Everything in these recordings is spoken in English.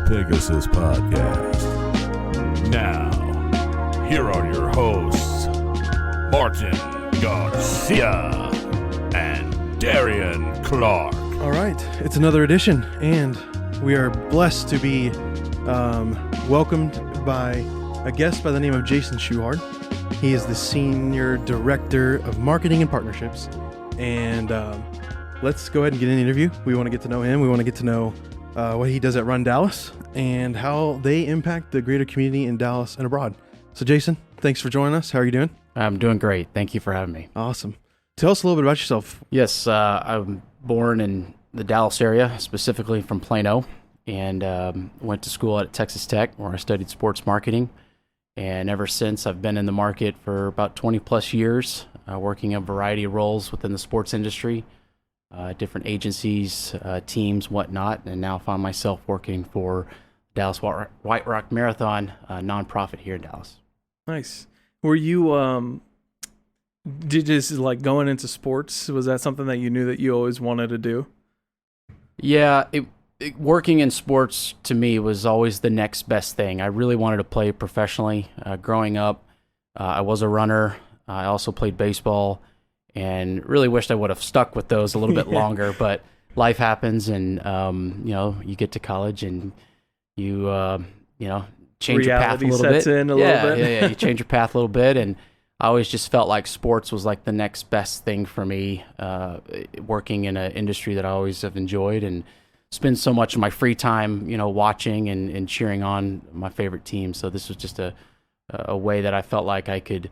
Pegasus Podcast. Now, here are your hosts, Martin Garcia and Darian Clark. All right, it's another edition, and we are blessed to be welcomed by a guest by the name of Jason Schuchard. He is the Senior Director of Marketing and Partnerships, and let's go ahead and get in the interview. We want to get to know him. We want to get to know what he does at runDallas and how they impact the greater community in Dallas and abroad. So, Jason, thanks for joining us. How are you doing? I'm doing great. Thank you for having me. Awesome. Tell us a little bit about yourself. Yes, I'm born in the Dallas area, specifically from Plano, and went to school at Texas Tech where I studied sports marketing. And ever since, I've been in the market for about 20 plus years, working a variety of roles within the sports industry, different agencies, teams, whatnot, and now find myself working for Dallas White Rock Marathon, nonprofit here in Dallas. Nice. Were you, going into sports, was that something that you knew that you always wanted to do? Yeah, working in sports to me was always the next best thing. I really wanted to play professionally. Growing up, I was a runner. I also played baseball and really wished I would have stuck with those a little bit longer, but life happens and, you get to college and you change your path a little bit. Yeah, you change your path a little bit. And I always just felt like sports was like the next best thing for me, working in an industry that I always have enjoyed and spend so much of my free time, watching and cheering on my favorite team. So this was just a way that I felt like I could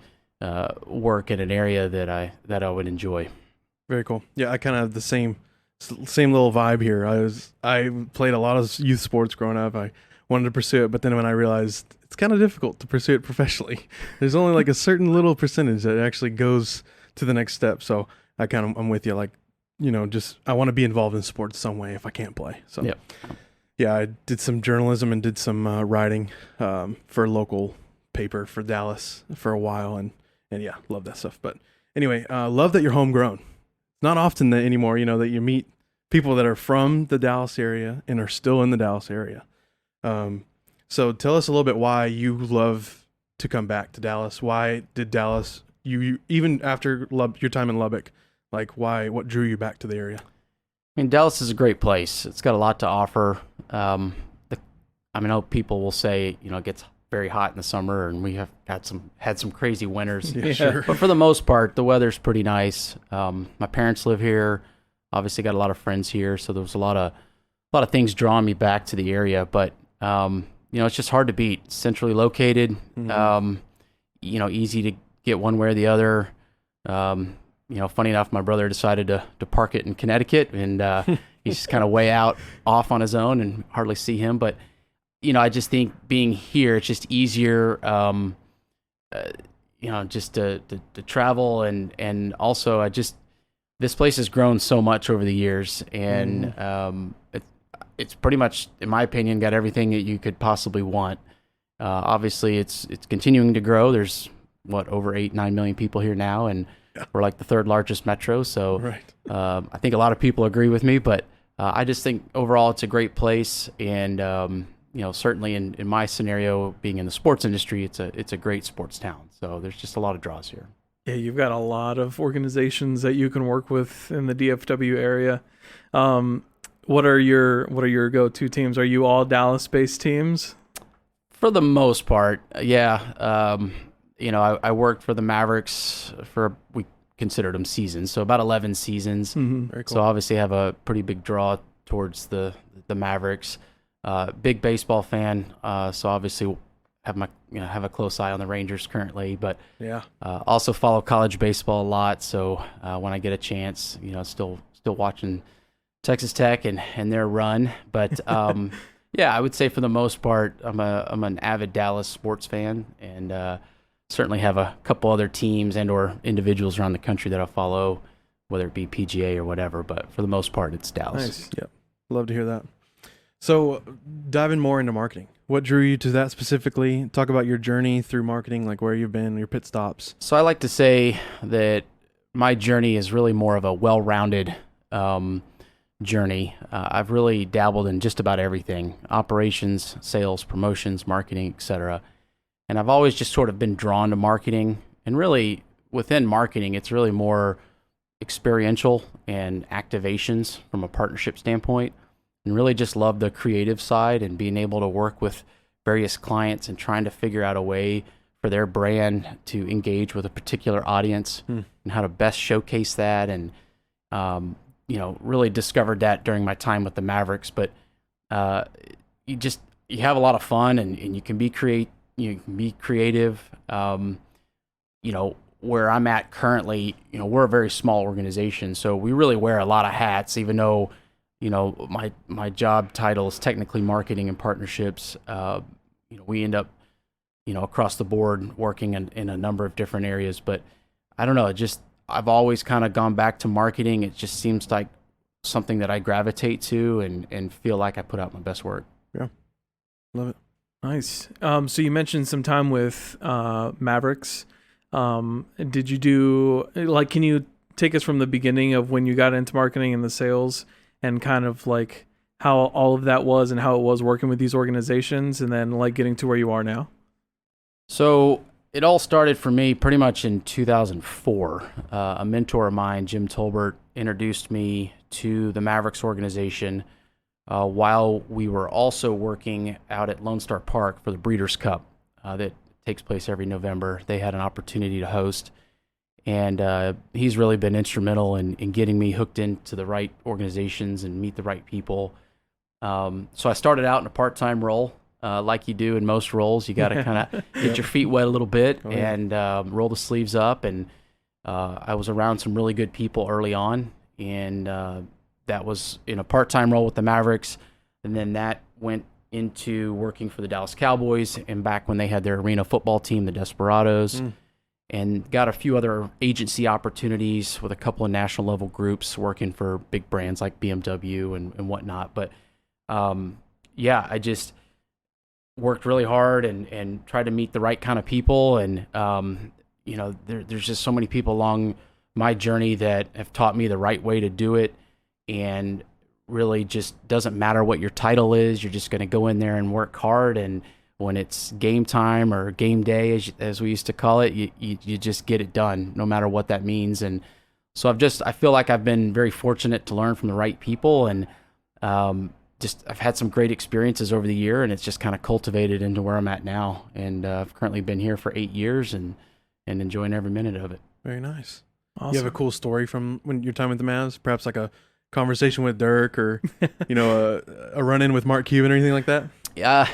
work in an area that I would enjoy. Very cool. Yeah, I kind of have the same little vibe here. I played a lot of youth sports growing up. I wanted to pursue it, but then when I realized it's kind of difficult to pursue it professionally, there's only like a certain little percentage that actually goes to the next step. So I'm with you. Like, I want to be involved in sports some way if I can't play. So, yep. Yeah, I did some journalism and did some writing for a local paper for Dallas for a while, and yeah, love that stuff. But anyway, love that you're homegrown. It's not often that anymore, that you meet people that are from the Dallas area and are still in the Dallas area. So tell us a little bit why you love to come back to Dallas. Why did Dallas, you even after your time in Lubbock, like what drew you back to the area? I mean, Dallas is a great place. It's got a lot to offer. I know people will say, it gets very hot in the summer, and we have had some crazy winters. Yeah, sure. But for the most part, the weather's pretty nice. My parents live here. Obviously, got a lot of friends here, so there was a lot of things drawing me back to the area. But it's just hard to beat. Centrally located. Mm-hmm. Easy to get one way or the other. Funny enough, my brother decided to park it in Connecticut, and he's just kind of way off on his own and hardly see him. But, I just think being here, it's just easier, just to travel. And also this place has grown so much over the years, and it's pretty much, in my opinion, got everything that you could possibly want. Obviously, it's continuing to grow. There's, over 8-9 million people here now, and we're like the third largest metro. So right. I think a lot of people agree with me, but I just think overall it's a great place. And, certainly in my scenario, being in the sports industry, it's a great sports town. So there's just a lot of draws here. Yeah, you've got a lot of organizations that you can work with in the DFW area. What are your go-to teams? Are you all Dallas-based teams? For the most part, yeah. I worked for the Mavericks we considered them seasons, so about 11 seasons. Mm-hmm. Very cool. So obviously have a pretty big draw towards the Mavericks. Big baseball fan, so obviously have a close eye on the Rangers currently, but yeah. Also follow college baseball a lot. So when I get a chance, still watching Texas Tech and their run, but yeah, I would say for the most part, I'm an avid Dallas sports fan, and certainly have a couple other teams and or individuals around the country that I follow, whether it be PGA or whatever. But for the most part, it's Dallas. Nice. Yep. Love to hear that. So diving more into marketing, what drew you to that specifically? Talk about your journey through marketing, like where you've been, your pit stops. So I like to say that my journey is really more of a well-rounded journey, I've really dabbled in just about everything: operations, sales, promotions, marketing, etc. And I've always just sort of been drawn to marketing. And really, within marketing, it's really more experiential and activations from a partnership standpoint, and really just love the creative side and being able to work with various clients and trying to figure out a way for their brand to engage with a particular audience and how to best showcase that. And, really discovered that during my time with the Mavericks. But you have a lot of fun, and you can be creative. Where I'm at currently, we're a very small organization, so we really wear a lot of hats, even though, my job title is technically marketing and partnerships. We end up, across the board working in a number of different areas. But I don't know, I've always kind of gone back to marketing. It just seems like something that I gravitate to and feel like I put out my best work. Yeah. Love it. Nice. So you mentioned some time with Mavericks. Did you do, can you take us from the beginning of when you got into marketing and the sales, and kind of like how all of that was and how it was working with these organizations, and then like getting to where you are now? So it all started for me pretty much in 2004. A mentor of mine, Jim Tolbert, introduced me to the Mavericks organization while we were also working out at Lone Star Park for the Breeders' Cup that takes place every November. They had an opportunity to host, and he's really been instrumental in getting me hooked into the right organizations and meet the right people. So I started out in a part-time role, like you do in most roles. You got to kind of get your feet wet a little bit and roll the sleeves up. And I was around some really good people early on, and that was in a part-time role with the Mavericks. And then that went into working for the Dallas Cowboys, and back when they had their arena football team, the Desperados, and got a few other agency opportunities with a couple of national level groups working for big brands like BMW and whatnot. But I just worked really hard and tried to meet the right kind of people. And, there's just so many people along my journey that have taught me the right way to do it. And really just doesn't matter what your title is. You're just going to go in there and work hard. And when it's game time or game day, as we used to call it, you just get it done, no matter what that means. And so I feel like I've been very fortunate to learn from the right people, and I've had some great experiences over the year, and it's just kind of cultivated into where I'm at now. And I've currently been here for 8 years and enjoying every minute of it. Very nice. Awesome. You have a cool story from when your time with the Mavs, perhaps like a conversation with Dirk, or a run-in with Mark Cuban or anything like that? Yeah,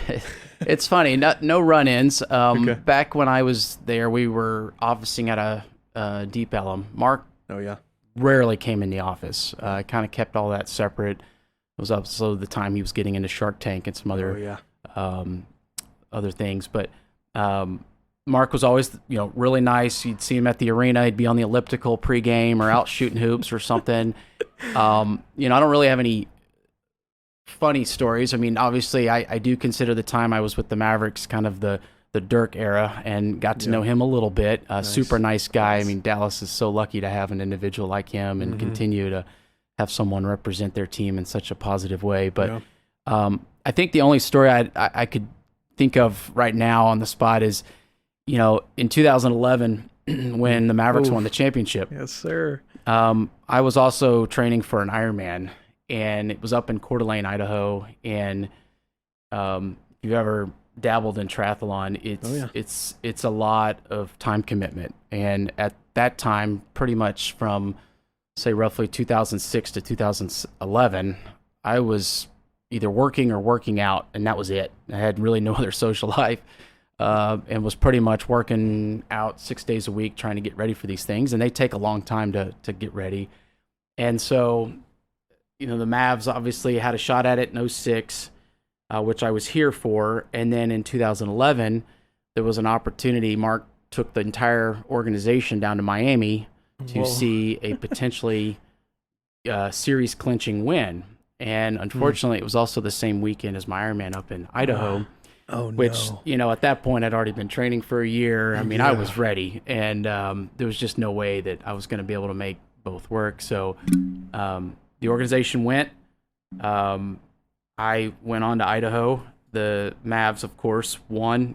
it's funny. No run-ins. Okay. Back when I was there, we were officing at a Deep Ellum. Mark rarely came in the office. Kind of kept all that separate. It was also the time he was getting into Shark Tank and some other other things. But Mark was always, really nice. You'd see him at the arena. He'd be on the elliptical pregame or out shooting hoops or something. I don't really have any funny stories. I mean, obviously, I do consider the time I was with the Mavericks kind of the Dirk era, and got to know him a little bit. Nice. Super nice guy. Nice. I mean, Dallas is so lucky to have an individual like him and continue to have someone represent their team in such a positive way. But I think the only story I could think of right now on the spot is, in 2011 when the Mavericks won the championship. Yes, sir. I was also training for an Ironman, and it was up in Coeur d'Alene, Idaho. And if you've ever dabbled in triathlon, it's a lot of time commitment. And at that time, pretty much from say roughly 2006 to 2011, I was either working or working out, and that was it. I had really no other social life, and was pretty much working out 6 days a week trying to get ready for these things. And they take a long time to get ready. And so, the Mavs obviously had a shot at it in 2006, which I was here for. And then in 2011, there was an opportunity. Mark took the entire organization down to Miami to see a potentially series clinching win. And unfortunately, it was also the same weekend as my Ironman up in Idaho. Which, at that point, I'd already been training for a year. I mean, I was ready, and there was just no way that I was going to be able to make both work. So the organization went, I went on to Idaho. The Mavs, of course,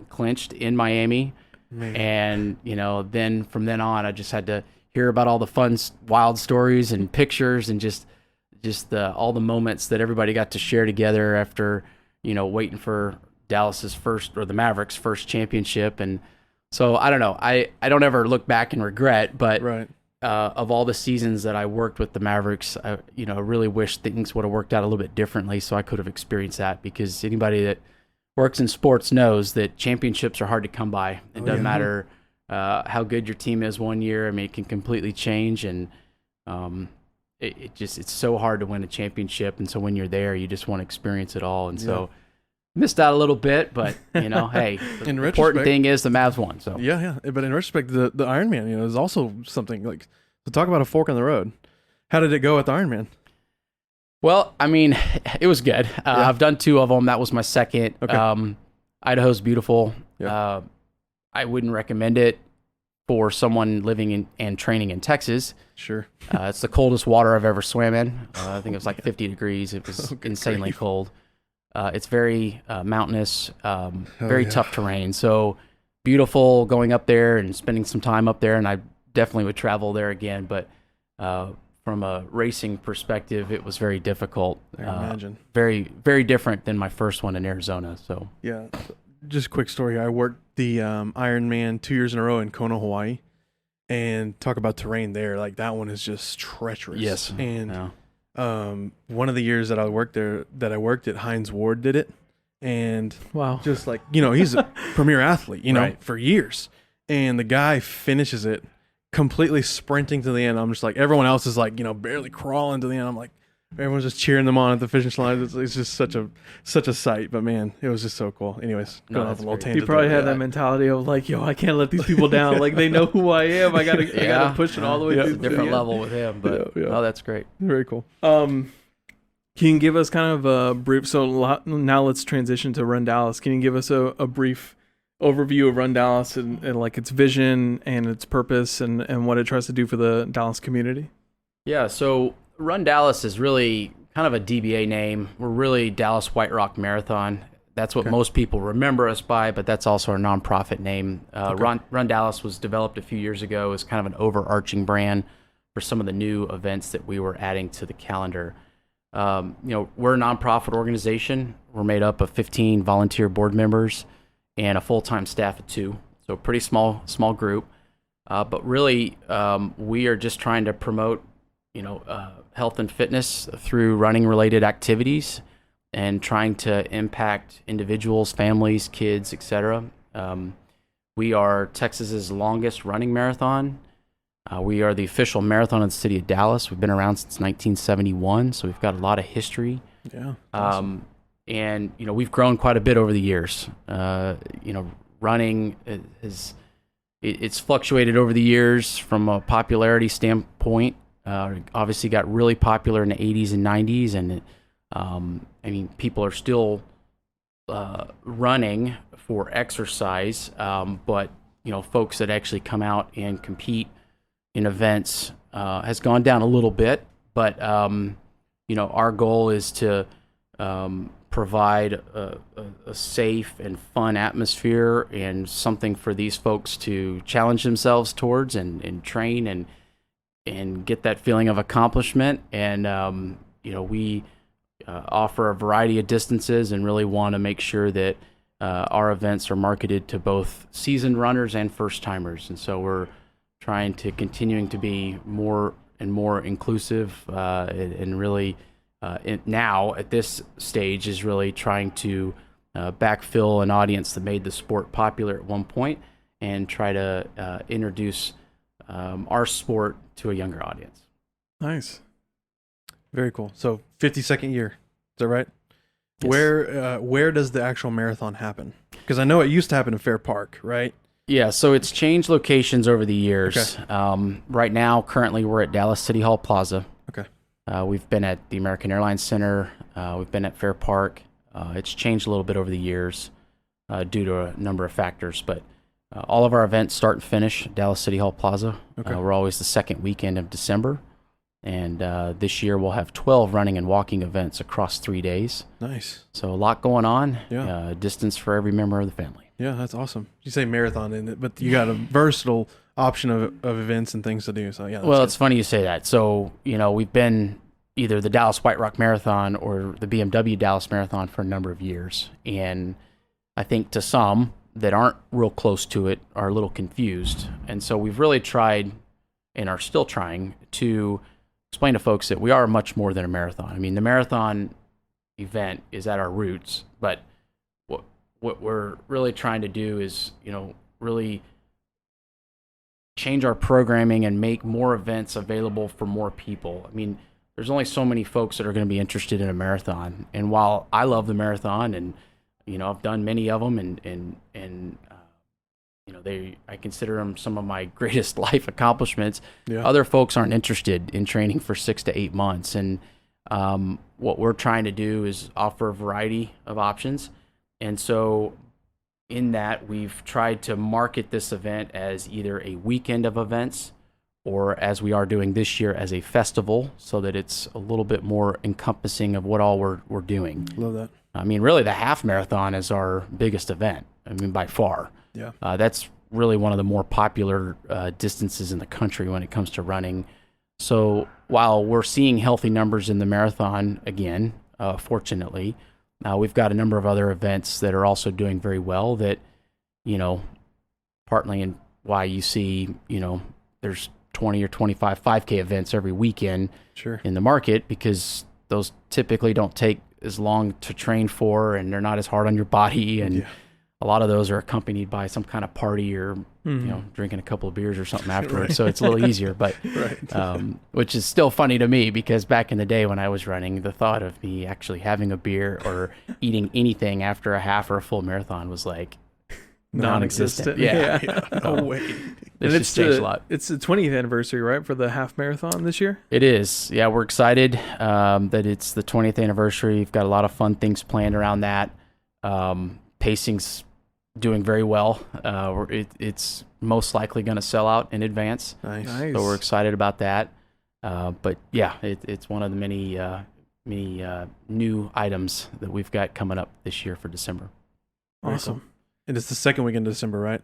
clinched in Miami. Man. And, then from then on, I just had to hear about all the fun, wild stories and pictures and just all the moments that everybody got to share together after, waiting for the Mavericks' first championship. And so I don't know. I don't ever look back and regret, but Right. Of all the seasons that I worked with the Mavericks, I really wish things would have worked out a little bit differently so I could have experienced that, because anybody that works in sports knows that championships are hard to come by. It doesn't matter how good your team is one year. I mean, it can completely change, and it's so hard to win a championship. And so when you're there, you just want to experience it all. And so missed out a little bit, but hey, the important thing is the Mavs won. So yeah. But in retrospect, the Ironman, is also something like, to talk about a fork in the road. How did it go at the Ironman? Well, I mean, it was good. I've done 2 of them. That was my second. Okay. Idaho's beautiful. Yeah. I wouldn't recommend it for someone living and training in Texas. Sure. It's the coldest water I've ever swam in. I think it was like 50 degrees. It was insanely cold. It's very mountainous, very tough terrain. So beautiful going up there and spending some time up there. And I definitely would travel there again. But from a racing perspective, it was very difficult. I can imagine. Very, very different than my first one in Arizona. So yeah, just a quick story. I worked the Ironman 2 years in a row in Kona, Hawaii, and talk about terrain there. Like, that one is just treacherous. Yes. And one of the years that I worked at, Heinz Ward did it, and wow, just like, he's a premier athlete, Right. for years, and the guy finishes it completely sprinting to the end. I'm just like, everyone else is like, barely crawling to the end. I'm like, everyone's just cheering them on at the finish line. It's just such a sight. But man, it was just so cool. Anyways, going off a little tangent. You probably had that mentality of like, I can't let these people down. Like, they know who I am. I gotta push it all the way through. Different level with him, but oh, that's great. Very cool. Can you give us kind of a brief? So now let's transition to runDallas. Can you give us a brief overview of runDallas and like its vision and its purpose and what it tries to do for the Dallas community? Yeah. So runDallas is really kind of a DBA name. We're really Dallas White Rock Marathon. That's what most people remember us by, but that's also our nonprofit name. runDallas was developed a few years ago as kind of an overarching brand for some of the new events that we were adding to the calendar. We're a nonprofit organization. We're made up of 15 volunteer board members and a full-time staff of 2. So a pretty small group. But really, we are just trying to promote health and fitness through running-related activities and trying to impact individuals, families, kids, etc. We are Texas's longest running marathon. We are the official marathon of the city of Dallas. We've been around since 1971, so we've got a lot of history. Yeah. Awesome. And we've grown quite a bit over the years. Running it's fluctuated over the years from a popularity standpoint. Obviously got really popular in the 80s and 90s, and people are still running for exercise, but folks that actually come out and compete in events has gone down a little bit. But our goal is to provide a safe and fun atmosphere and something for these folks to challenge themselves towards and train and get that feeling of accomplishment. And we offer a variety of distances and really want to make sure that our events are marketed to both seasoned runners and first timers. And so we're trying to continuing to be more and more inclusive and really now at this stage is really trying to backfill an audience that made the sport popular at one point and try to introduce our sport to a younger audience. Nice. Very cool. So 52nd year. Is that right? Yes. Where does the actual marathon happen? Because I know it used to happen in Fair Park, right? Yeah, so it's changed locations over the years. Okay. Right now, currently, we're at Dallas City Hall Plaza. Okay. We've been at the American Airlines Center. We've been at Fair Park. It's changed a little bit over the years due to a number of factors, but all of our events start and finish at Dallas City Hall Plaza. Okay. We're always the second weekend of December, And this year we'll have 12 running and walking events across 3 days. Nice. So a lot going on. Yeah. Distance for every member of the family. Yeah, that's awesome. You say marathon in it, but you got a versatile option of events and things to do. So yeah. Well, it's funny you say that. So, we've been either the Dallas White Rock Marathon or the BMW Dallas Marathon for a number of years. And I think to some that aren't real close to it are a little confused. And so we've really tried and are still trying to explain to folks that we are much more than a marathon. I mean, the marathon event is at our roots, but what we're really trying to do is, really change our programming and make more events available for more people. I mean, there's only so many folks that are going to be interested in a marathon. And while I love the marathon and, I've done many of them and I consider them some of my greatest life accomplishments. Yeah. Other folks aren't interested in training for 6 to 8 months. And what we're trying to do is offer a variety of options. And so in that, we've tried to market this event as either a weekend of events or, as we are doing this year, as a festival, so that it's a little bit more encompassing of what all we're doing. Love that. I mean, really, the half marathon is our biggest event. I mean, by far. Yeah. That's really one of the more popular distances in the country when it comes to running. So while we're seeing healthy numbers in the marathon again, fortunately, we've got a number of other events that are also doing very well that, partly in why you see, there's 20 or 25 5K events every weekend in the market, because those typically don't take as long to train for and they're not as hard on your body. And a lot of those are accompanied by some kind of party or, drinking a couple of beers or something afterwards. So it's a little easier, but, which is still funny to me, because back in the day when I was running, the thought of me actually having a beer or eating anything after a half or a full marathon was like non-existent. Yeah. No way. And It's changed a lot. It's the 20th anniversary, right, for the half marathon this year? It is. Yeah, we're excited that it's the 20th anniversary. We've got a lot of fun things planned around that. Pacing's doing very well. It's most likely going to sell out in advance. Nice. So we're excited about that. But yeah, it's one of the many new items that we've got coming up this year for December. Awesome. And it's the second weekend of December, right?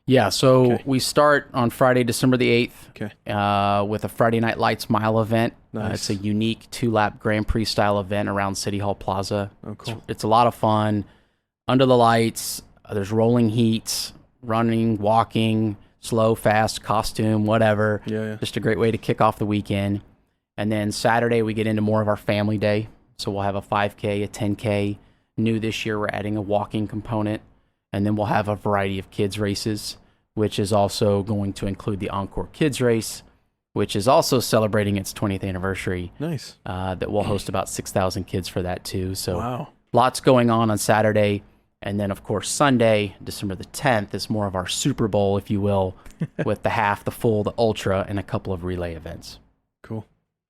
Yeah, so we start on Friday, December the 8th, with a Friday Night Lights Mile event. Nice. It's a unique 2-lap Grand Prix style event around City Hall Plaza. Oh, cool. It's a lot of fun. Under the lights, there's rolling heats, running, walking, slow, fast, costume, whatever. Yeah. Just a great way to kick off the weekend. And then Saturday, we get into more of our family day. So we'll have a 5K, a 10K. New this year, we're adding a walking component. And then we'll have a variety of kids races, which is also going to include the Encore Kids Race, which is also celebrating its 20th anniversary. Nice. That we'll host about 6,000 kids for that too. So lots going on Saturday. And then, of course, Sunday, December the 10th, is more of our Super Bowl, if you will, with the half, the full, the ultra, and a couple of relay events. Cool.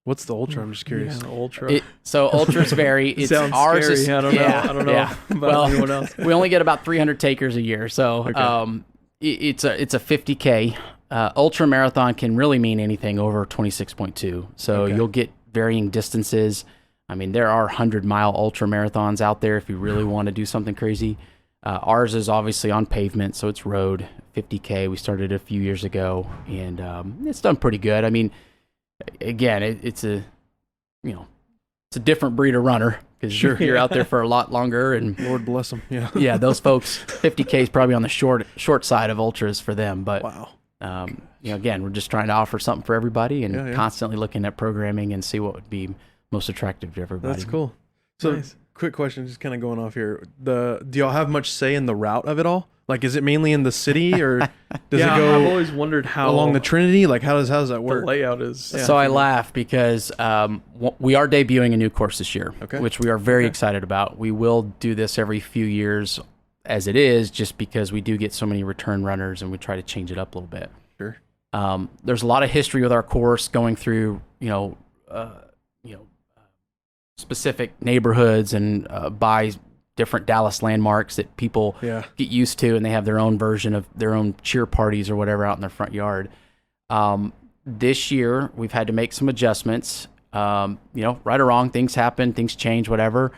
What's the ultra? I'm just curious. Yeah, the ultra. So ultras vary. It's sounds ours scary. Is, I don't know about anyone else. We only get about 300 takers a year. So it's a 50K. Ultra marathon can really mean anything over 26.2. So you'll get varying distances. I mean, there are 100-mile ultra marathons out there if you really want to do something crazy. Ours is obviously on pavement, so it's road, 50K. We started a few years ago, and it's done pretty good. I mean, again, it's a different breed of runner, because you're out there for a lot longer. And Lord bless them. Yeah. Yeah, those folks, 50K is probably on the short side of ultras for them. But again, we're just trying to offer something for everybody, and constantly looking at programming and see what would be most attractive to everybody. That's cool. So, quick question, just kind of going off here. Do y'all have much say in the route of it all? Like, is it mainly in the city, or does it go? I've always wondered how along the Trinity. Like, how does that work? The layout is. Yeah. So I laugh because we are debuting a new course this year, which we are very excited about. We will do this every few years as it is, just because we do get so many return runners, and we try to change it up a little bit. Sure. There's a lot of history with our course, going through specific neighborhoods and by different Dallas landmarks that people get used to, and they have their own version of their own cheer parties or whatever out in their front yard. this year we've had to make some adjustments. Right or wrong, things happen, things change, whatever.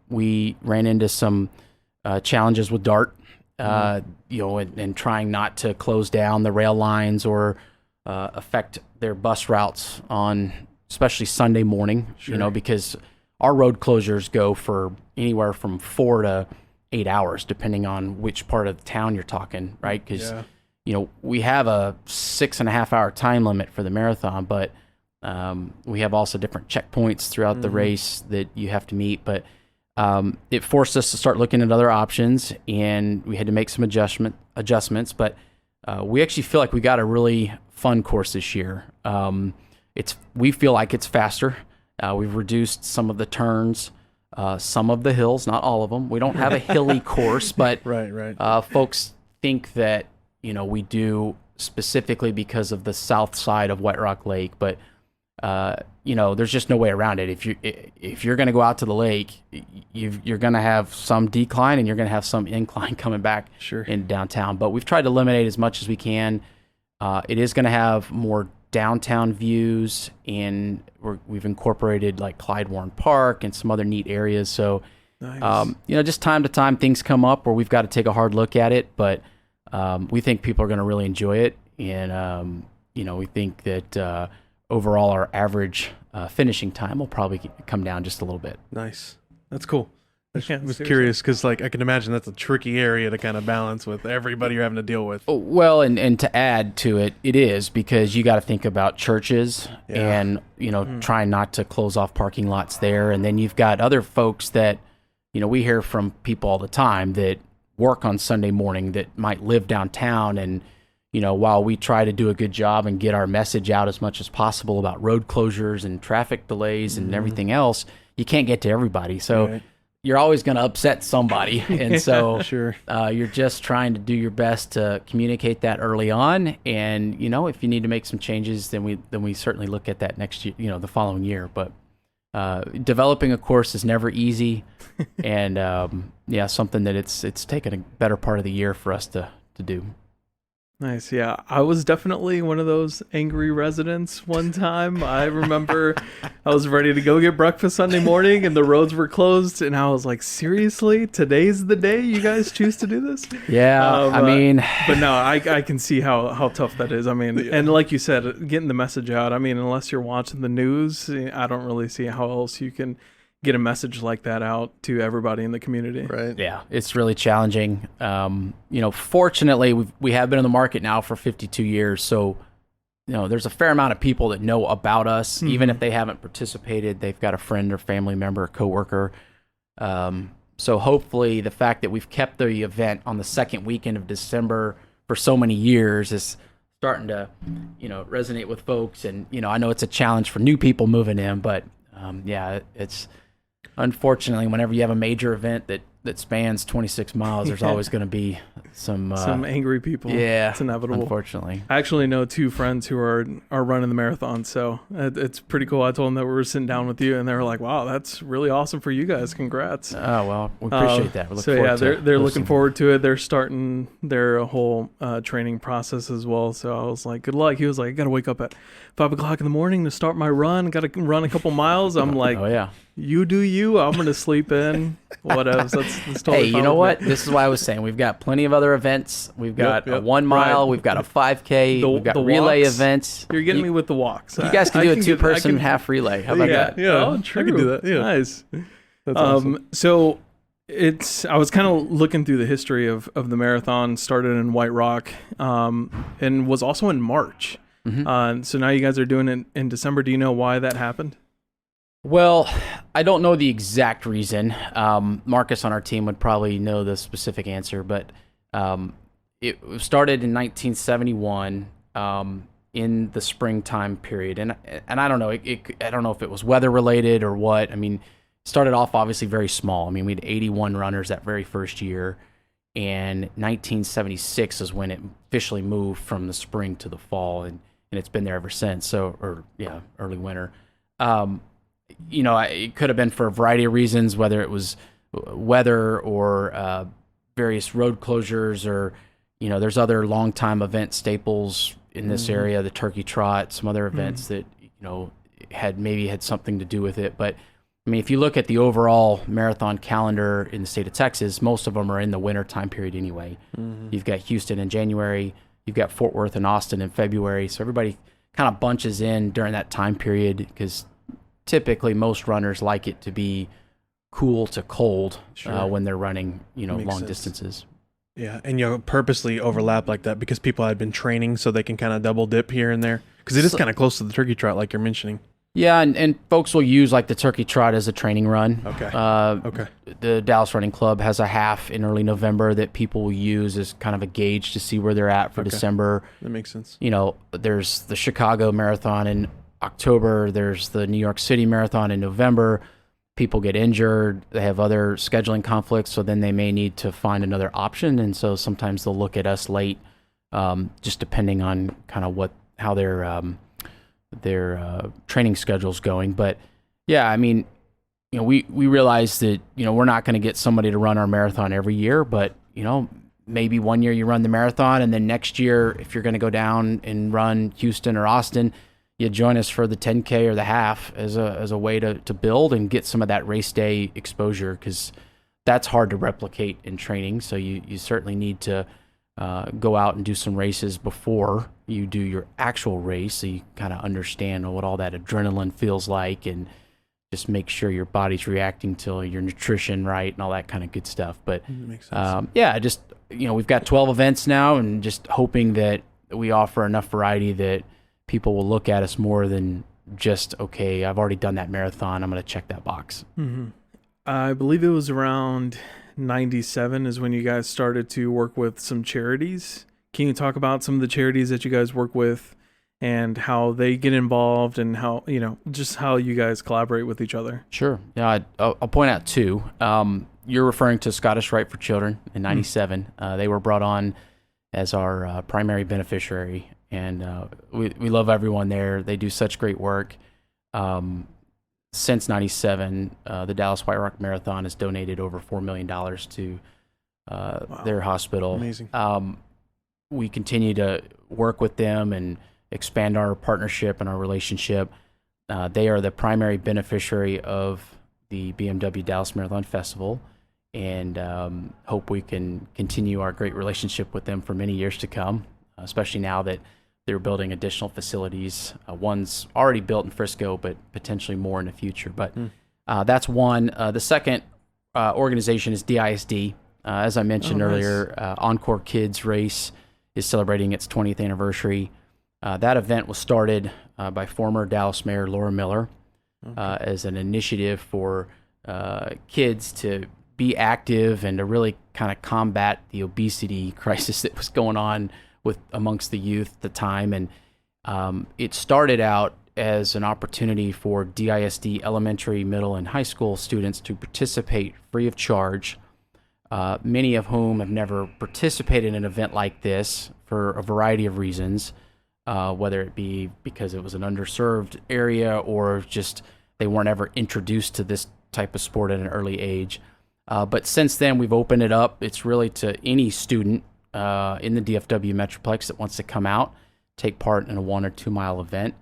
We ran into some challenges with DART, and trying not to close down the rail lines or affect their bus routes on especially Sunday morning, because our road closures go for anywhere from 4 to 8 hours, depending on which part of the town you're talking, right? Because, we have a 6.5 hour time limit for the marathon, but we have also different checkpoints throughout the race that you have to meet. But it forced us to start looking at other options, and we had to make some adjustments. But we actually feel like we got a really fun course this year. We feel like it's faster. We've reduced some of the turns, some of the hills, not all of them. We don't have a hilly course, but right. Folks think that we do specifically because of the south side of White Rock Lake, but there's just no way around it. If you're going to go out to the lake, you're going to have some decline and you're going to have some incline coming back in downtown. But we've tried to eliminate as much as we can. It is going to have more downtown views, and we've incorporated like Clyde Warren Park and some other neat areas. So, nice. Just time to time things come up where we've got to take a hard look at it, but we think people are going to really enjoy it. And, we think that overall our average finishing time will probably come down just a little bit. Nice. That's cool. I was seriously. curious because, I can imagine that's a tricky area to kind of balance with everybody you're having to deal with. Oh, well, and to add to it, it is because you got to think about churches and, trying not to close off parking lots there. And then you've got other folks that, we hear from people all the time that work on Sunday morning that might live downtown. And, while we try to do a good job and get our message out as much as possible about road closures and traffic delays and everything else, you can't get to everybody. So you're always going to upset somebody. And so you're just trying to do your best to communicate that early on. And, if you need to make some changes, then we certainly look at that next year, the following year. But developing a course is never easy. And something that it's taken a better part of the year for us to do. Nice. Yeah. I was definitely one of those angry residents one time. I remember I was ready to go get breakfast Sunday morning and the roads were closed. And I was like, seriously, today's the day you guys choose to do this? Yeah. But no, I can see how tough that is. And like you said, getting the message out, unless you're watching the news, I don't really see how else you can get a message like that out to everybody in the community. Right. Yeah, it's really challenging. Fortunately, we have been in the market now for 52 years, so there's a fair amount of people that know about us, even if they haven't participated. They've got a friend or family member or coworker. So hopefully, the fact that we've kept the event on the second weekend of December for so many years is starting to, resonate with folks. And I know it's a challenge for new people moving in, but it's. Unfortunately, whenever you have a major event that spans 26 miles, there's always going to be some angry people. Yeah, it's inevitable. Unfortunately, I actually know 2 friends who are running the marathon, so it's pretty cool. I told them that we were sitting down with you, and they were like, "Wow, that's really awesome for you guys! Congrats!" Oh well, we appreciate that. They're looking forward to it. They're starting their whole training process as well. So I was like, "Good luck." He was like, "I got to wake up at 5 o'clock in the morning to start my run. Got to run a couple miles." I'm like, "Oh yeah." You do you. I'm going to sleep in. Whatever. That's totally hey, fine you know with what? me. This is why I was saying we've got plenty of other events. We've got a 1 mile. Right. We've got a 5K. We've got relay walks. events. You're getting me with the walks. You guys can do a 2-person half relay. How about that? Yeah. Oh, true. I can do that. Yeah. Nice. That's awesome. So I was kind of looking through the history of the marathon. Started in White Rock, and was also in March. So now you guys are doing it in December. Do you know why that happened? Well, I don't know the exact reason. Marcus on our team would probably know the specific answer, but it started in 1971 in the springtime period, and I don't know. I don't know if it was weather related or what. It started off obviously very small. We had 81 runners that very first year, and 1976 is when it officially moved from the spring to the fall, and it's been there ever since. Early winter. It could have been for a variety of reasons, whether it was weather or various road closures or, there's other long-time event staples in this area, the Turkey Trot, some other events that, had something to do with it. But I mean, if you look at the overall marathon calendar in the state of Texas, most of them are in the winter time period anyway. You've got Houston in January, you've got Fort Worth and Austin in February. So everybody kind of bunches in during that time period because typically most runners like it to be cool to cold when they're running, long distances. Yeah, and you'll purposely overlap like that because people had been training so they can kind of double dip here and there because it is kind of close to the Turkey Trot like you're mentioning. Yeah, and folks will use like the Turkey Trot as a training run. Okay. The Dallas Running Club has a half in early November that people will use as kind of a gauge to see where they're at for December. That makes sense. There's the Chicago Marathon in October. There's the New York City Marathon in November. People get injured. They have other scheduling conflicts, so then they may need to find another option. And so sometimes they'll look at us late, just depending on kind of how their training schedule's going. But yeah, I mean, we realize that, we're not going to get somebody to run our marathon every year, but, maybe one year you run the marathon and then next year, if you're going to go down and run Houston or Austin, you join us for the 10K or the half as a way to build and get some of that race day exposure because that's hard to replicate in training. So you certainly need to go out and do some races before you do your actual race so you kind of understand what all that adrenaline feels like and just make sure your body's reacting to your nutrition right and all that kind of good stuff. But makes sense. We've got 12 events now and just hoping that we offer enough variety that people will look at us more than just, okay, I've already done that marathon, I'm going to check that box. I believe it was around 97 is when you guys started to work with some charities. Can you talk about some of the charities that you guys work with and how they get involved and how, just how you guys collaborate with each other? Sure. Yeah, I'll point out two. You're referring to Scottish Rite for Children in 97. They were brought on as our primary beneficiary. And we love everyone there. They do such great work. Since 97, the Dallas White Rock Marathon has donated over $4 million to their hospital. Amazing. We continue to work with them and expand our partnership and our relationship. They are the primary beneficiary of the BMW Dallas Marathon Festival and hope we can continue our great relationship with them for many years to come, especially now that they're building additional facilities. One's already built in Frisco, but potentially more in the future. But that's one. The second organization is DISD. As I mentioned earlier, Encore Kids Race is celebrating its 20th anniversary. That event was started by former Dallas Mayor Laura Miller as an initiative for kids to be active and to really kind of combat the obesity crisis that was going on amongst the youth at the time. And it started out as an opportunity for DISD elementary, middle, and high school students to participate free of charge, many of whom have never participated in an event like this for a variety of reasons, whether it be because it was an underserved area or just they weren't ever introduced to this type of sport at an early age. But since then, we've opened it up. It's really to any student in the DFW Metroplex that wants to come out, take part in a 1 or 2 mile event.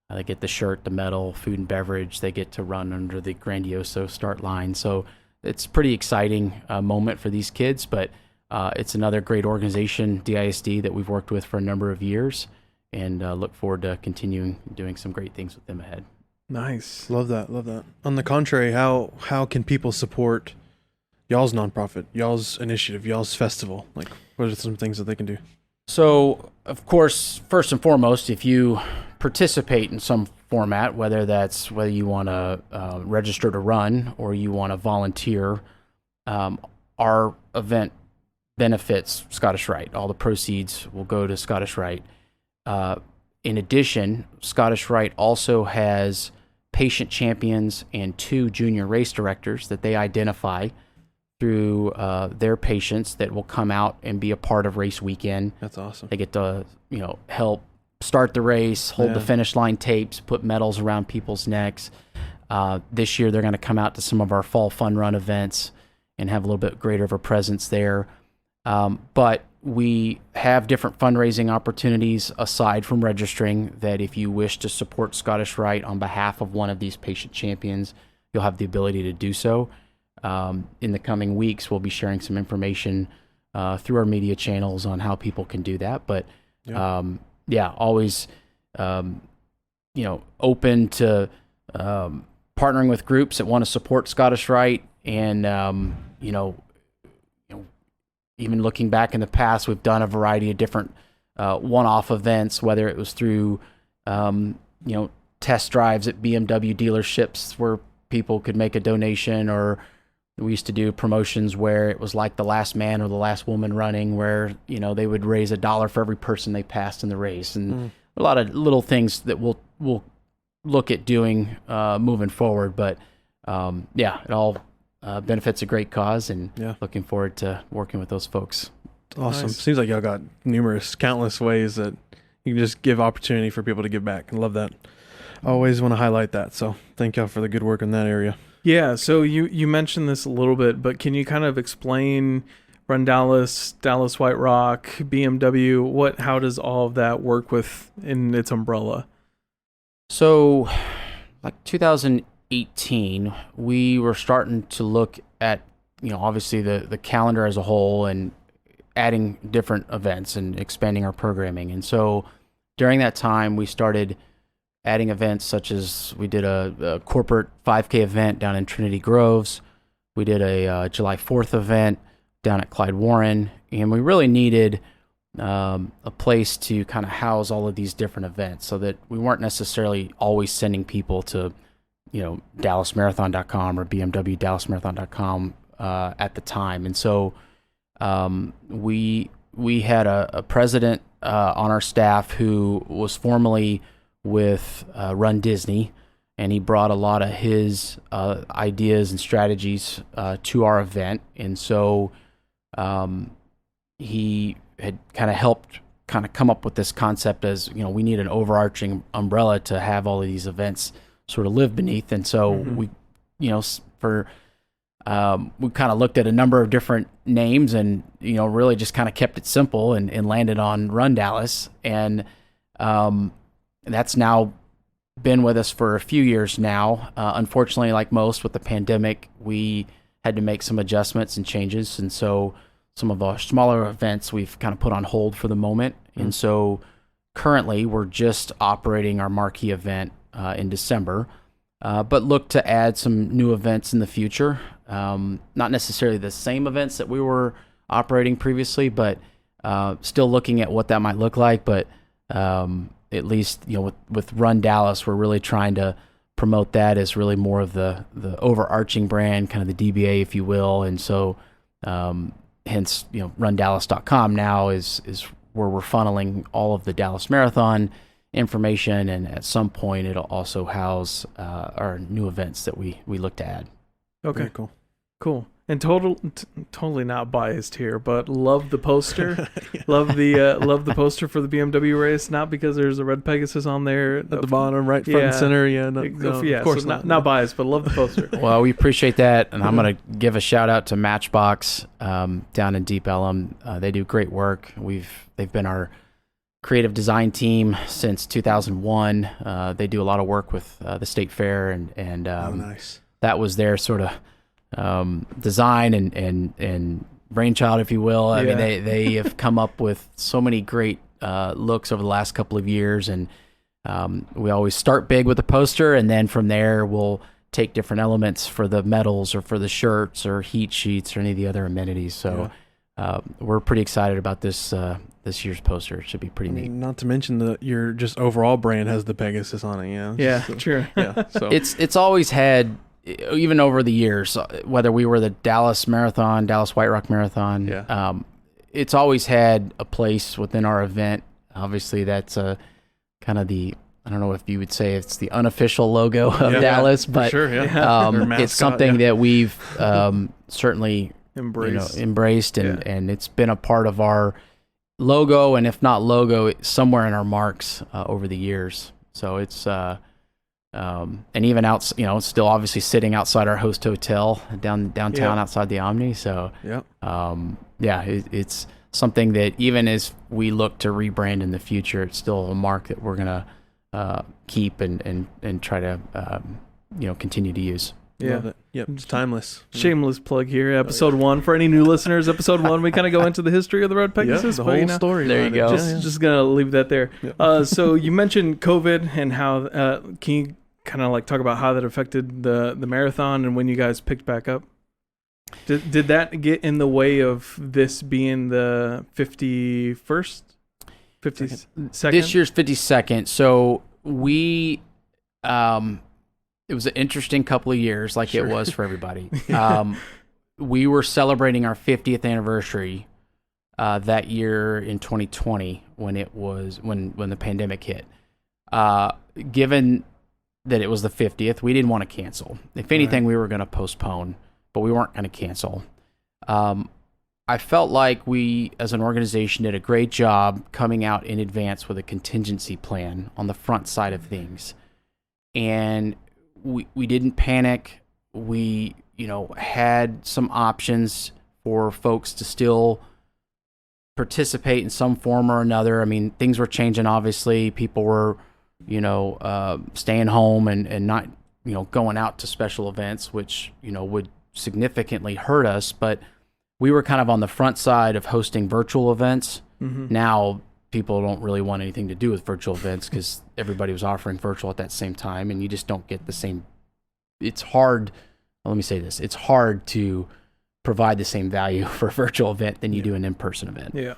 They get the shirt, the medal, food and beverage. They get to run under the Grandioso start line. So it's a pretty exciting moment for these kids, but it's another great organization, DISD, that we've worked with for a number of years and look forward to continuing doing some great things with them ahead. Nice. Love that. On the contrary, how can people support y'all's nonprofit, y'all's initiative, y'all's festival? Like, what are some things that they can do? So, of course, first and foremost, if you participate in some format, whether you want to register to run or you want to volunteer, our event benefits Scottish Rite. All the proceeds will go to Scottish Rite. In addition, Scottish Rite also has patient champions and 2 junior race directors that they identify through their patients that will come out and be a part of race weekend. That's awesome. They get to, help start the race, hold the finish line tapes, put medals around people's necks. This year, they're going to come out to some of our fall fun run events and have a little bit greater of a presence there. But we have different fundraising opportunities aside from registering, that if you wish to support Scottish Rite on behalf of one of these patient champions, you'll have the ability to do so. In the coming weeks, we'll be sharing some information through our media channels on how people can do that. But always, open to partnering with groups that want to support Scottish Rite, and even looking back in the past, we've done a variety of different one-off events, whether it was through test drives at BMW dealerships where people could make a donation, or we used to do promotions where it was like the last man or the last woman running, where they would raise $1 for every person they passed in the race, and a lot of little things that we'll look at doing moving forward. But it all benefits a great cause, and looking forward to working with those folks. Awesome. Nice. Seems like y'all got countless ways that you can just give opportunity for people to give back. I love that. Always want to highlight that. So thank y'all for the good work in that area. Yeah. So you mentioned this a little bit, but can you kind of explain runDallas, Dallas White Rock, BMW? How does all of that work in its umbrella? So, like 2018, we were starting to look at, obviously the calendar as a whole, and adding different events and expanding our programming. And so during that time, we started adding events such as we did a corporate 5K event down in Trinity Groves. We did a July 4th event down at Clyde Warren, and we really needed a place to kind of house all of these different events, so that we weren't necessarily always sending people to DallasMarathon.com or BMW Dallas Marathon.com at the time. And so we had a president on our staff who was formerly with Run Disney, and he brought a lot of his ideas and strategies to our event. And so he had kind of helped come up with this concept as, we need an overarching umbrella to have all of these events sort of live beneath. And so we kind of looked at a number of different names, and really just kind of kept it simple and landed on runDallas. And that's now been with us for a few years now. Unfortunately, like most with the pandemic, we had to make some adjustments and changes, and so some of our smaller events we've kind of put on hold for the moment. And so currently we're just operating our marquee event in December, but look to add some new events in the future. Not necessarily the same events that we were operating previously, but still looking at what that might look like. But at least, with runDallas, we're really trying to promote that as really more of the overarching brand, kind of the DBA, if you will. And so hence, runDallas.com now is where we're funneling all of the Dallas Marathon information, and at some point it'll also house our new events that we look to add. Okay, Very cool. And totally not biased here, but love the poster. Love the poster for the BMW race. Not because there's a Red Pegasus on there at the bottom, right front and center. Of course, so not biased, but love the poster. Well, we appreciate that, and I'm gonna give a shout out to Matchbox down in Deep Ellum. They do great work. They've been our creative design team since 2001. They do a lot of work with the State Fair, and nice. That was their sort of design and brainchild, if you will. I mean, they have come up with so many great looks over the last couple of years, and we always start big with the poster, and then from there we'll take different elements for the medals or for the shirts or heat sheets or any of the other amenities. So we're pretty excited about this year's poster. It should be pretty neat. Not to mention your just overall brand has the Pegasus on it. Yeah, so, true. Yeah, so it's always had, even over the years, whether we were the Dallas Marathon, Dallas White Rock Marathon, it's always had a place within our event. Obviously, that's kind of I don't know if you would say it's the unofficial logo of Dallas, but sure, mascot, it's something that we've certainly embraced, and it's been a part of our logo, and if not logo, somewhere in our marks over the years. So it's and even out, still obviously sitting outside our host hotel downtown outside the Omni. So it's something that even as we look to rebrand in the future, it's still a mark that we're going to keep and try to continue to use. Yeah. Love it. Yep. It's timeless. Shameless plug here. Episode 1 for any new listeners. Episode 1, we kind of go into the history of the Red Pegasus. The whole story. There you go. Just gonna leave that there. Yep. So you mentioned COVID and how can you kind of like talk about how that affected the marathon and when you guys picked back up? Did that get in the way of this being the 51st? 52nd? This year's 52nd. So we it was an interesting couple of years, like it was for everybody. We were celebrating our 50th anniversary that year in 2020 when the pandemic hit. Given that it was the 50th, we didn't want to cancel. If anything, we were going to postpone, but we weren't going to cancel. I felt like we, as an organization, did a great job coming out in advance with a contingency plan on the front side of things. And we didn't panic. We, had some options for folks to still participate in some form or another. I mean, things were changing, obviously. People were, staying home and not, going out to special events, which, would significantly hurt us. But we were kind of on the front side of hosting virtual events. Mm-hmm. Now, people don't really want anything to do with virtual events because everybody was offering virtual at that same time, and you just don't get the same. It's hard. Well, let me say this. It's hard to provide the same value for a virtual event than you do an in-person event. Yeah.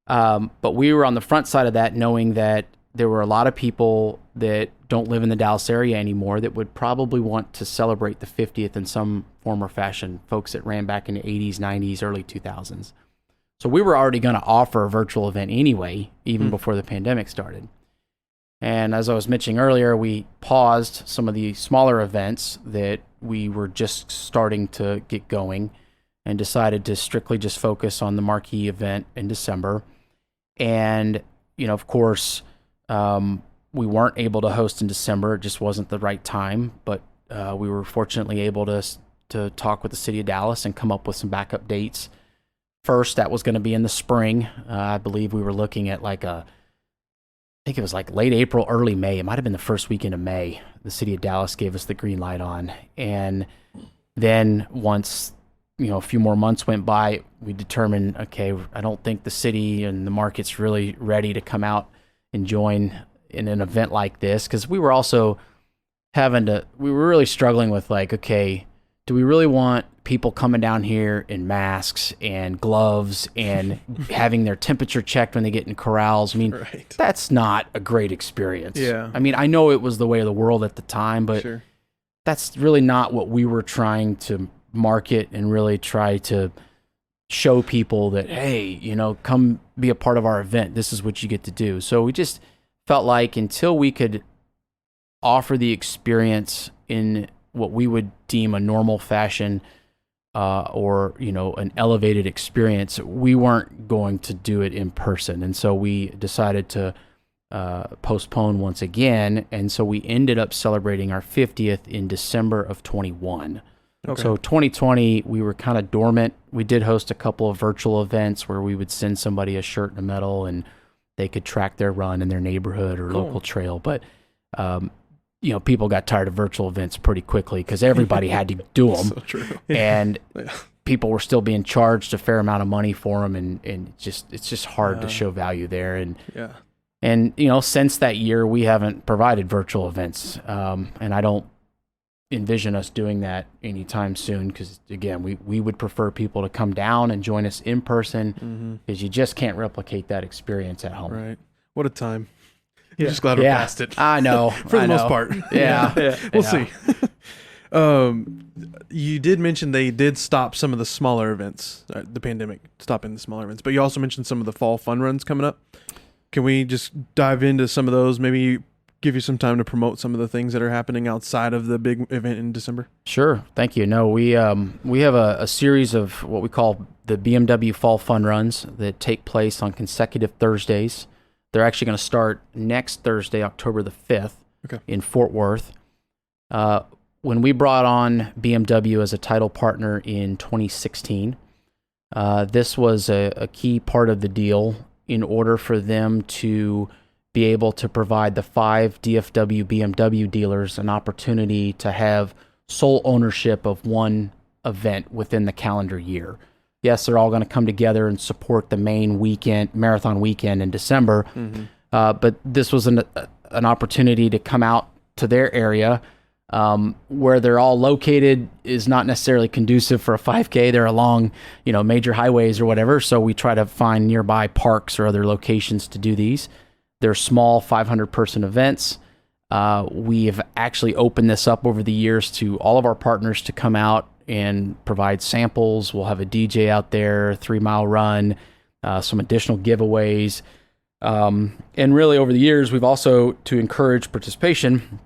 But we were on the front side of that, knowing that there were a lot of people that don't live in the Dallas area anymore that would probably want to celebrate the 50th in some form or fashion, folks that ran back in the 80s, 90s, early 2000s. So we were already going to offer a virtual event anyway, even before the pandemic started. And as I was mentioning earlier, we paused some of the smaller events that we were just starting to get going and decided to strictly just focus on the marquee event in December. And, of course, we weren't able to host in December. It just wasn't the right time. But we were fortunately able to talk with the city of Dallas and come up with some backup dates. First, that was going to be in the spring. I believe we were looking at I think it was like late April, early May. It might have been the first weekend of May. The city of Dallas gave us the green light on. And then once, a few more months went by, we determined, okay, I don't think the city and the market's really ready to come out and join in an event like this. Because we were also we were really struggling with okay, do we really want people coming down here in masks and gloves and having their temperature checked when they get in corrals? I mean, That's not a great experience. Yeah. I mean, I know it was the way of the world at the time, but that's really not what we were trying to market and really try to show people that, hey, come be a part of our event. This is what you get to do. So we just felt like until we could offer the experience in what we would deem a normal fashion or an elevated experience, we weren't going to do it in person. And so we decided to postpone once again. And so we ended up celebrating our 50th in December of 21. Okay. So 2020, we were kind of dormant. We did host a couple of virtual events where we would send somebody a shirt and a medal and they could track their run in their neighborhood or local trail. But people got tired of virtual events pretty quickly because everybody had to do them. So true. And people were still being charged a fair amount of money for them, and it's just hard to show value there. And since that year, we haven't provided virtual events, and I don't envision us doing that anytime soon because, again, we would prefer people to come down and join us in person because you just can't replicate that experience at home. Right. What a time. I'm just glad we're past it. I know. For the most part. Yeah. We'll see. You did mention they did stop some of the smaller events, the pandemic stopping the smaller events, but you also mentioned some of the fall fun runs coming up. Can we just dive into some of those? Maybe give you some time to promote some of the things that are happening outside of the big event in December? Sure. Thank you. No, we have a series of what we call the BMW Fall Fun Runs that take place on consecutive Thursdays. They're actually going to start next Thursday, October the 5th, in Fort Worth. When we brought on BMW as a title partner in 2016, This was a key part of the deal in order for them to be able to provide the 5 DFW BMW dealers an opportunity to have sole ownership of one event within the calendar year. Yes, they're all going to come together and support the main weekend, marathon weekend in December, but this was an opportunity to come out to their area. Where they're all located is not necessarily conducive for a 5K. They're along, major highways or whatever. So we try to find nearby parks or other locations to do these. They're small 500 person events. We have actually opened this up over the years to all of our partners to come out and provide samples. We'll have a DJ out there, 3-mile run, some additional giveaways. And really over the years, we've also, to encourage participation,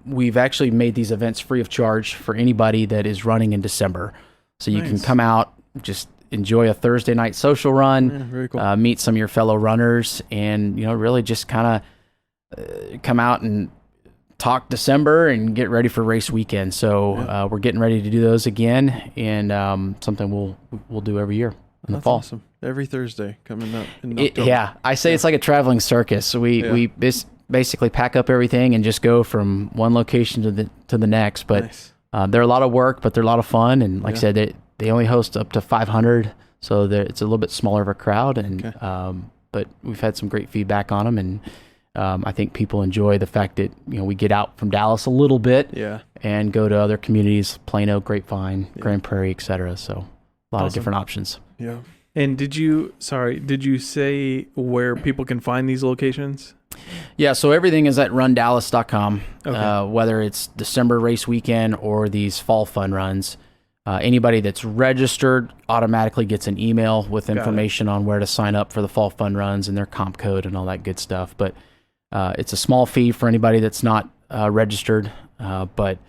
we've actually made these events free of charge for anybody that is running in December. So you can come out, just enjoy a Thursday night social run, very cool. Meet some of your fellow runners, and really just kind of come out and talk December and get ready for race weekend. So we're getting ready to do those again, and something we'll do every year in the fall. Awesome. Every Thursday coming up in October. Yeah, I say it's like a traveling circus. So we basically pack up everything and just go from one location to the next. But Nice. they're a lot of work, but they're a lot of fun. And like I said, they only host up to 500, so it's a little bit smaller of a crowd. And but we've had some great feedback on them, and I think people enjoy the fact that we get out from Dallas a little bit, and go to other communities, Plano, Grapevine, Grand Prairie, etc. So a lot of different options. Yeah. And did you say where people can find these locations? Yeah, so everything is at runDallas.com, Okay. whether it's December race weekend or these fall fun runs. Anybody that's registered automatically gets an email with information on where to sign up for the fall fun runs and their comp code and all that good stuff. But it's a small fee for anybody that's not registered, but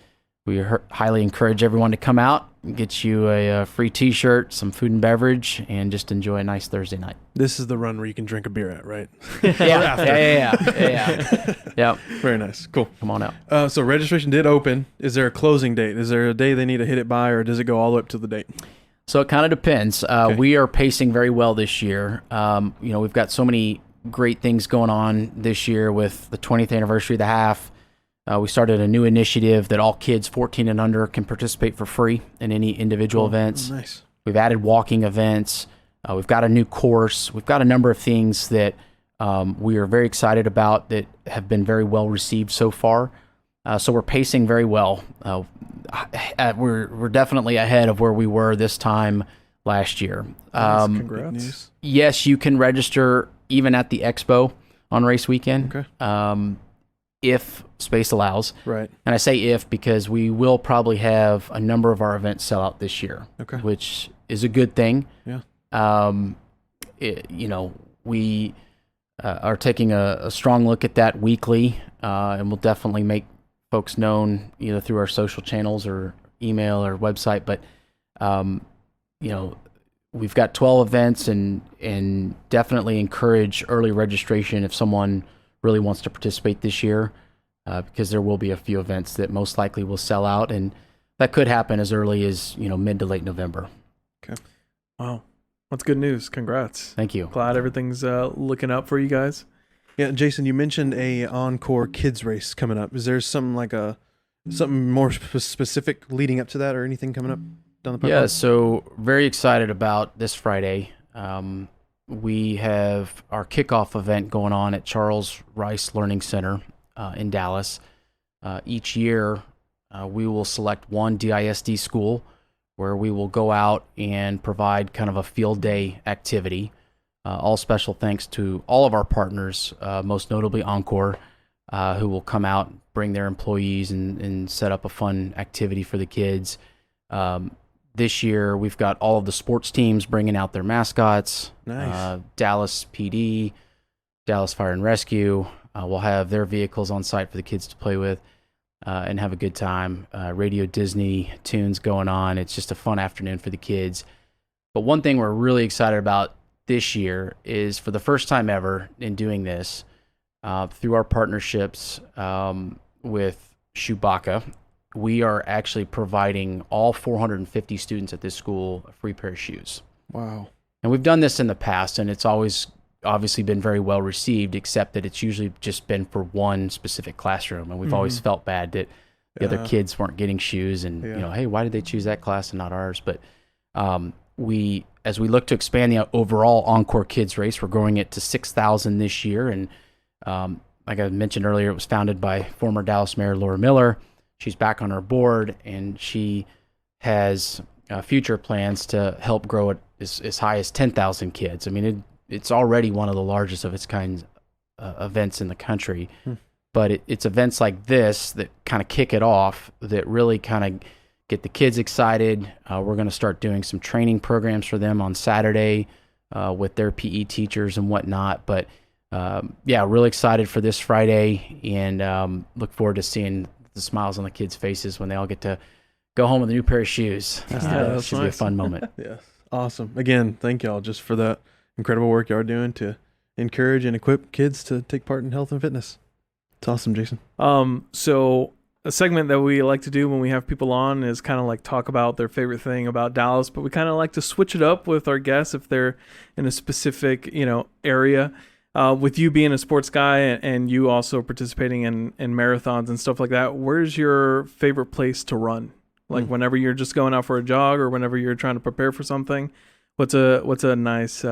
we highly encourage everyone to come out, get you a free T-shirt, some food and beverage, and just enjoy a nice Thursday night. This is the run where you can drink a beer at, right? Yeah. Yep. Very nice. Cool. Come on out. So registration did open. Is there a closing date? Is there a day they need to hit it by, or does it go all the way up to the date? So it kind of depends. We are pacing very well this year. We've got so many great things going on this year with the 20th anniversary of the half. We started a new initiative that all kids 14 and under can participate for free in any individual events. Nice. We've added walking events. We've got a new course. We've got a number of things that we are very excited about that have been very well received so far. So we're pacing very well. We're definitely ahead of where we were this time last year. Congrats. Yes, you can register even at the expo on race weekend. Okay. If space allows. Right. And I say if because we will probably have a number of our events sell out this year, which is a good thing. Yeah. We are taking a strong look at that weekly, and we'll definitely make folks known either through our social channels or email or website. But, we've got 12 events and definitely encourage early registration if someone really wants to participate this year, because there will be a few events that most likely will sell out, and that could happen as early as mid to late November. Okay. Wow, that's good news. Congrats. Thank you. Glad everything's looking up for you guys. Yeah, Jason, you mentioned a encore kids race coming up. Is there something more specific leading up to that, or anything coming up down the pipeline? Yeah, so very excited about this Friday. We have our kickoff event going on at Charles Rice Learning Center in Dallas. Each year, we will select one DISD school where we will go out and provide kind of a field day activity. All special thanks to all of our partners, most notably Encore, who will come out, bring their employees, and set up a fun activity for the kids. This year, we've got all of the sports teams bringing out their mascots. Nice. Dallas PD, Dallas Fire and Rescue will have their vehicles on site for the kids to play with and have a good time. Radio Disney tunes going on. It's just a fun afternoon for the kids. But one thing we're really excited about this year is, for the first time ever in doing this, through our partnerships with Chewbacca, we are actually providing all 450 students at this school a free pair of shoes. Wow. And we've done this in the past, and it's always obviously been very well received, except that it's usually just been for one specific classroom. And we've always felt bad that the other kids weren't getting shoes, and, hey, why did they choose that class and not ours? But as we look to expand the overall Encore Kids race, we're growing it to 6,000 this year. And like I mentioned earlier, it was founded by former Dallas Mayor Laura Miller. She's back on our board, and she has future plans to help grow it as high as 10,000 kids. I mean, it's already one of the largest of its kind events in the country. But it's events like this that kind of kick it off, that really kind of get the kids excited. We're going to start doing some training programs for them on Saturday with their PE teachers and whatnot. But really excited for this Friday, and look forward to seeing the smiles on the kids' faces when they all get to go home with a new pair of shoes. It should be a fun moment. Yes. Awesome. Again, thank y'all just for that incredible work y'all are doing to encourage and equip kids to take part in health and fitness. It's awesome, Jason. So a segment that we like to do when we have people on is kind of like talk about their favorite thing about Dallas, but we kind of like to switch it up with our guests if they're in a specific, area. With you being a sports guy and you also participating in marathons and stuff like that, where's your favorite place to run? Like whenever you're just going out for a jog or whenever you're trying to prepare for something, what's a nice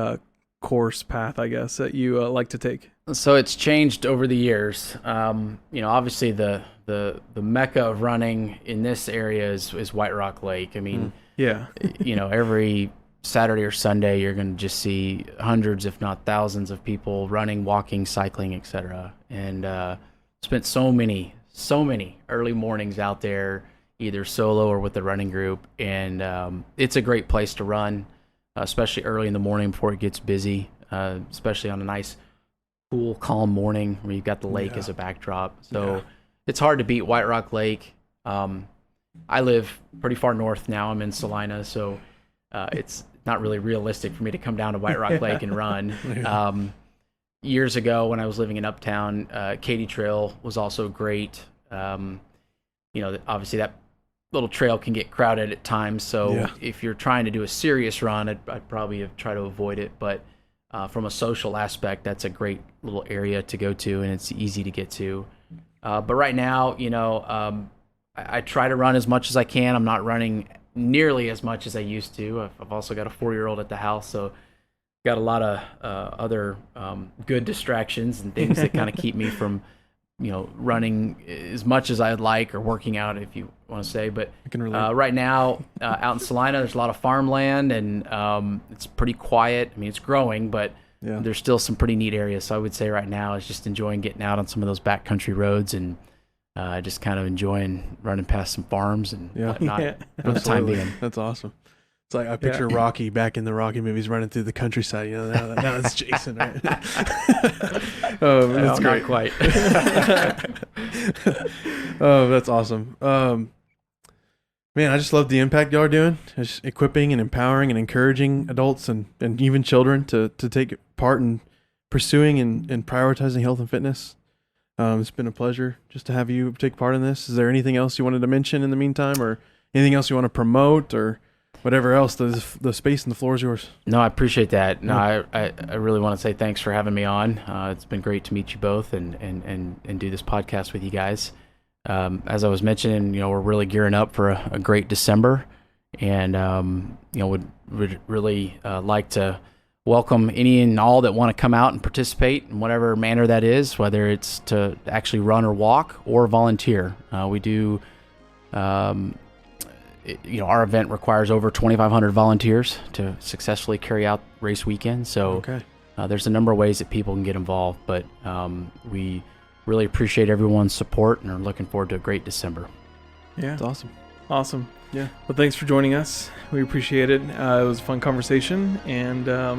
course path, I guess, that you like to take? So it's changed over the years. Obviously the mecca of running in this area is White Rock Lake. I mean, every Saturday or Sunday, you're going to just see hundreds, if not thousands, of people running, walking, cycling, etc. And spent so many early mornings out there, either solo or with the running group. And it's a great place to run, especially early in the morning before it gets busy, especially on a nice, cool, calm morning where you've got the lake as a backdrop. So it's hard to beat White Rock Lake. I live pretty far north now. I'm in Salina, so it's not really realistic for me to come down to White Rock Lake and run. Years ago when I was living in Uptown, Katy Trail was also great. Obviously that little trail can get crowded at times, so if you're trying to do a serious run, I'd probably try to avoid it. But from a social aspect, that's a great little area to go to, and it's easy to get to. But right now, I try to run as much as I can. I'm not running nearly as much as I used to. I've also got a 4-year-old at the house, so got a lot of other good distractions and things that kind of keep me from running as much as I'd like, or working out, if you want to say. But right now out in Salina, there's a lot of farmland, and it's pretty quiet. I mean, it's growing, but there's still some pretty neat areas. So I would say right now is just enjoying getting out on some of those backcountry roads, and just kind of enjoying running past some farms and whatnot for the time being. That's awesome. It's like I picture Rocky back in the Rocky movies running through the countryside. Now it's Jason, right? That's great. Not quite. Oh, that's awesome. Man, I just love the impact y'all are doing, just equipping and empowering and encouraging adults and even children to take part in pursuing and prioritizing health and fitness. It's been a pleasure just to have you take part in this. Is there anything else you wanted to mention in the meantime, or anything else you want to promote, or whatever else? The space and the floor is yours. No, I appreciate that. No, I really want to say thanks for having me on. It's been great to meet you both and do this podcast with you guys. As I was mentioning, we're really gearing up for a great December, and would really like to welcome any and all that want to come out and participate in whatever manner that is, whether it's to actually run or walk or volunteer. We do. Our event requires over 2,500 volunteers to successfully carry out race weekend. So there's a number of ways that people can get involved, but we really appreciate everyone's support and are looking forward to a great December. Yeah, it's awesome. Awesome. Yeah. Well, thanks for joining us. We appreciate it. It was a fun conversation, and I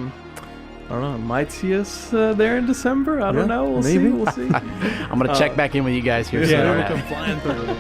don't know, might see us there in December. I don't know. We'll see. I'm going to check back in with you guys here soon. Yeah, we'll come flying through.